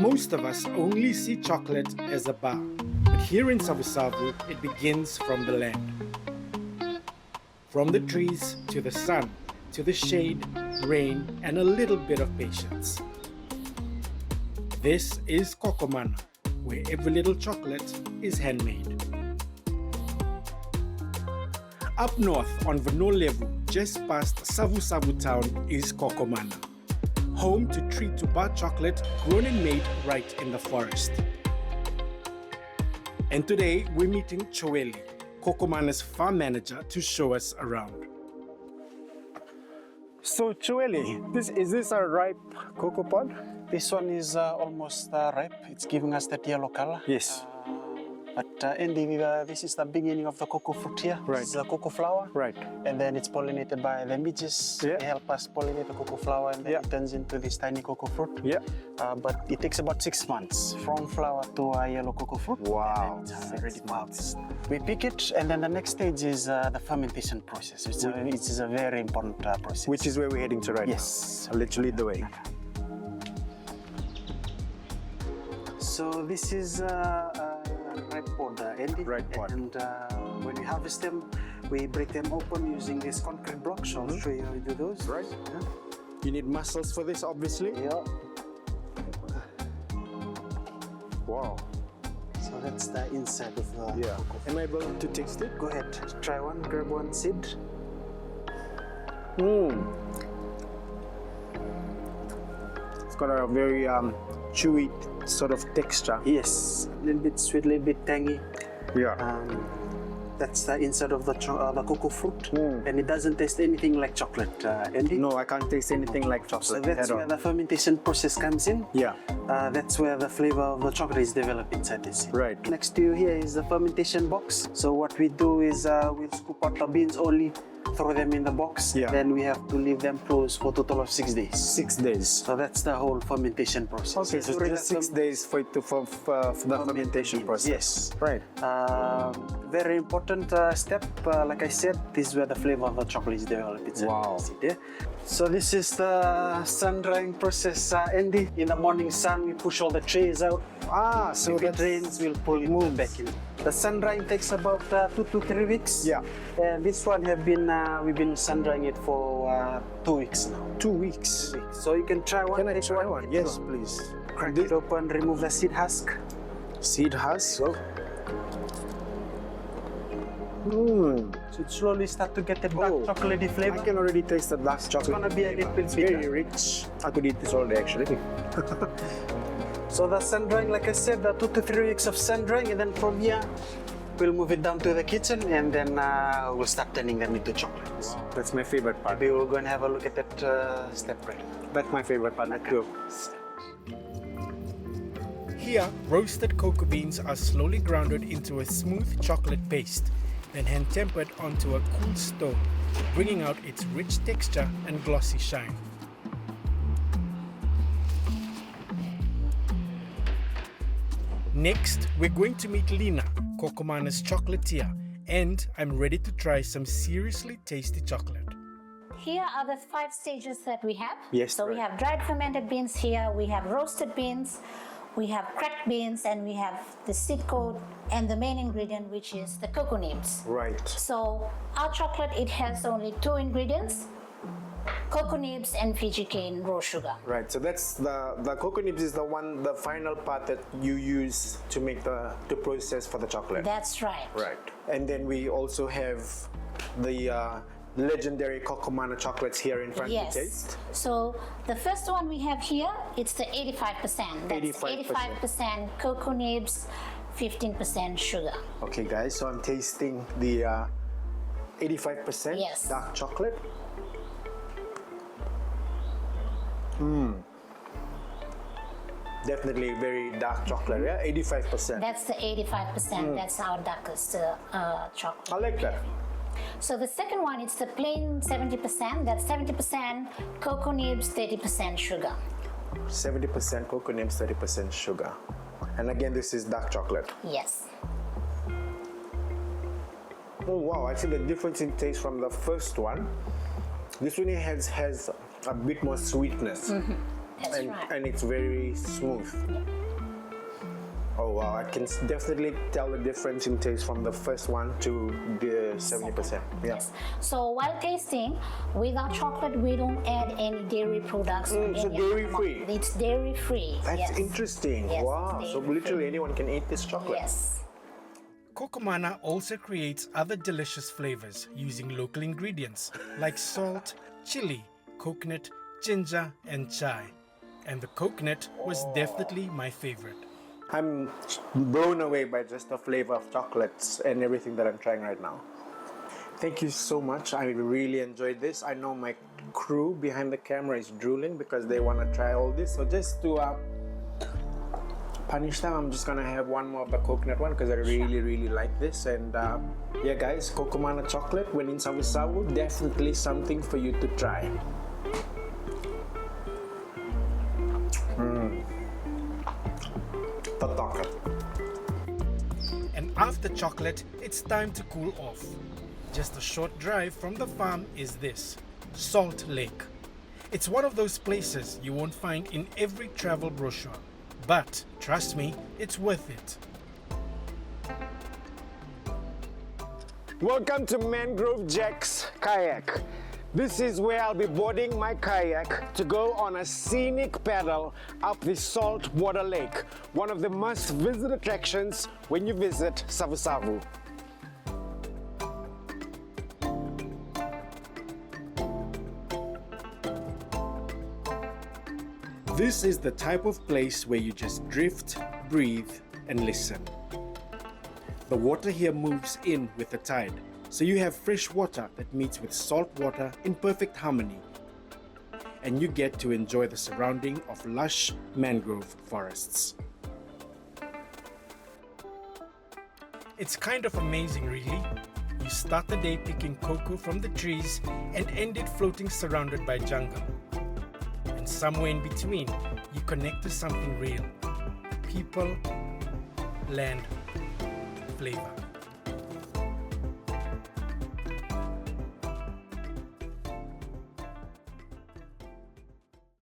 Most of us only see chocolate as a bar, but here in Savu Savu, it begins from the land. From the trees to the sun, to the shade, rain, and a little bit of patience. This is Kokomana, where every little chocolate is handmade. Up north on Vanolevu, just past Savu Savu town, is Kokomana, home to tree-to-bar chocolate grown and made right in the forest. And today we're meeting Choeli, Kokomana's farm manager, to show us around. So Choeli, is this a ripe cocoa pod? This one is almost ripe. It's giving us that yellow color. Yes. But Andy, this is the beginning of the cocoa fruit here. Right. This is the cocoa flower. Right. And then it's pollinated by the midges. Yeah. They help us pollinate the cocoa flower, and then it turns into this tiny cocoa fruit. Yeah. But it takes about 6 months from flower to a yellow cocoa fruit. Wow. And then it's ready to harvest. We pick it, and then the next stage is the fermentation process. It is a very important process. Which is where we're heading to right now. Yes. I'll let you lead the way. So this is ripe pod, Andy. Ripe pod. And when we harvest them, we break them open using these concrete blocks. I'll show you how we do those. Right. Yeah. You need muscles for this, obviously. Yeah. Wow. So that's the inside of the Yeah. cocoa. Am I able to taste it? Go ahead, try one, grab one seed. It's got a very chewy sort of texture. Yes, a little bit sweet, a little bit tangy. Yeah. That's the inside of the cocoa fruit, and it doesn't taste anything like chocolate, Andy. No, I can't taste anything like So chocolate that's at where all. the fermentation process comes in. Yeah. That's where the flavor of the chocolate is developed inside this. Right. Next to you here is the fermentation box. So what we do is we'll scoop out the beans only, throw them in the box. Yeah. Then we have to leave them closed for a total of 6 days. 6 days. So that's the whole fermentation process. Okay, so during just the 6 days for it to for the fermentation beans, process. Yes. Right. Very important step. Like I said, this is where the flavor of the chocolate is developed. It's Wow. So this is the sun drying process, Andy. In the morning sun, we push all the trays out. So If it rains, we'll pull it back in. The sun drying takes about 2 to 3 weeks. Yeah. And this one we've been sun drying it for 2 weeks now. 2 weeks. So you can try one. Can I take try one? Yes, Go. please. Crack it open, remove the seed husk. Seed husk. So it slowly start to get a dark chocolatey flavor. I can already taste the dark chocolate. It's gonna be a little bit very bitter. rich. I could eat this all day actually. So the sun drying, like I said, the 2 to 3 weeks of sun drying, and then from here, we'll move it down to the kitchen, and then we'll start turning them into chocolates. Wow. That's my favorite part. Maybe we'll go and have a look at that step right. That's my favorite part too. Here, roasted cocoa beans are slowly grounded into a smooth chocolate paste, then hand tempered onto a cool stone, bringing out its rich texture and glossy shine. Next, we're going to meet Lina, Kokomana's chocolatier, and I'm ready to try some seriously tasty chocolate. Here are the 5 stages that we have. Yes, So we right. have dried fermented beans here, we have roasted beans, we have cracked beans, and we have the seed coat and the main ingredient, which is the cocoa nibs. Right. So our chocolate, it has only 2 ingredients, cocoa nibs and Fiji cane raw sugar. Right. So that's the cocoa nibs is the final part that you use to make the process for the chocolate. That's right. Right. And then we also have the legendary Kokomana chocolates here in front Yes. to taste. So the first one we have here, it's the 85%. That's 85% cocoa nibs, 15% sugar. Okay, guys. So I'm tasting the 85% Yes. dark chocolate. Definitely very dark chocolate. Yeah, 85%. That's the 85%. That's our darkest chocolate. I like that. So the second one, it's the plain 70%. That's 70% cocoa nibs, 30% sugar. 70% cocoa nibs, 30% sugar. And again, this is dark chocolate. Yes. Oh wow, I see the difference in taste from the first one. This one has a bit more sweetness. That's right. And it's very smooth. Oh wow, I can definitely tell the difference in taste from the first one to the 70%. Yeah. Yes. So while tasting, without chocolate, we don't add any dairy products. Or so any dairy-free? It's dairy-free. That's yes. interesting. Yes, Wow. it's So dairy-free. literally anyone can eat this chocolate. Yes. Cocomana also creates other delicious flavors using local ingredients like salt, chili, coconut, ginger, and chai. And the coconut was definitely my favorite. I'm blown away by just the flavor of chocolates and everything that I'm trying right now. Thank you so much. I really enjoyed this. I know my crew behind the camera is drooling because they want to try all this. So just to punish them, I'm just gonna have one more of the coconut one because I really like this. And yeah guys, Cocomana chocolate when in Savu Savu, definitely something for you to try. And after chocolate, it's time to cool off. Just a short drive from the farm is this, Salt Lake. It's one of those places you won't find in every travel brochure. But trust me, it's worth it. Welcome to Mangrove Jack's kayak. This is where I'll be boarding my kayak to go on a scenic paddle up the saltwater lake, one of the must-visit attractions when you visit Savu Savu. This is the type of place where you just drift, breathe, and listen. The water here moves in with the tide, so you have fresh water that meets with salt water in perfect harmony. And you get to enjoy the surrounding of lush mangrove forests. It's kind of amazing, really. You start the day picking cocoa from the trees and end it floating surrounded by jungle. And somewhere in between, you connect to something real. People, land, flavor.